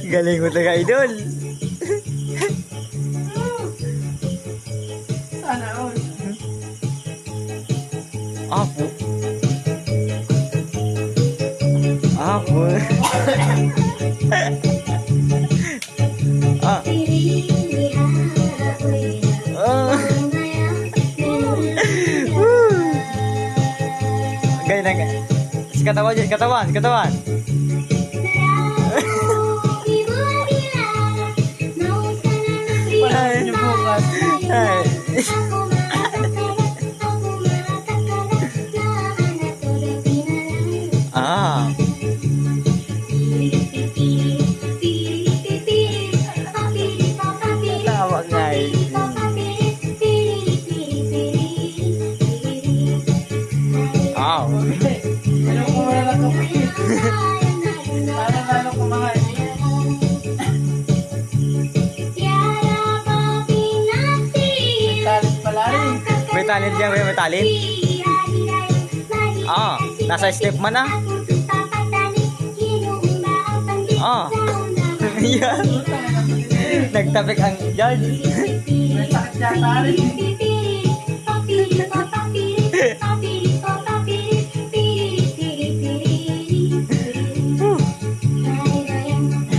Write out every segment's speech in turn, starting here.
Galing mo talaga, idol. Sana all. Apo. Apo. Ah. Oh. Gaya na. Katawan dyan, katawan. Wala rin yung bukas. Ay. Ah. Tawa nga eh. Ah. Ano ko wala lang kapatid. Lalo kumakain. Talent pala rin. May talent yan, may talent. Ah, nasa step man ah. Ah. Yan. Nagtabik ang judge. May sakit yata rin.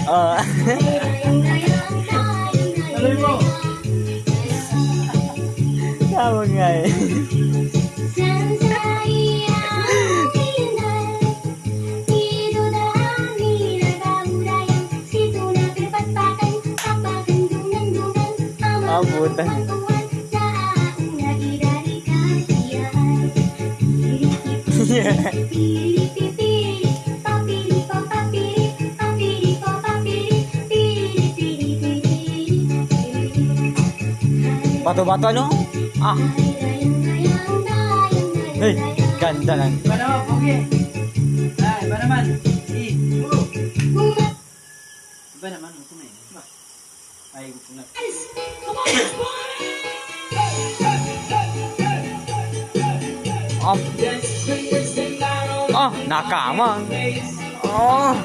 Ah. Tuloy mo. Tawa nga eh. Abutan. Bato-bato ano? Ah. Hey, ganda lang. Iba naman, pogi. Iba naman. Iba naman, ito na eh. Ay, gusto na. Ah. Ah, nakama. Oh.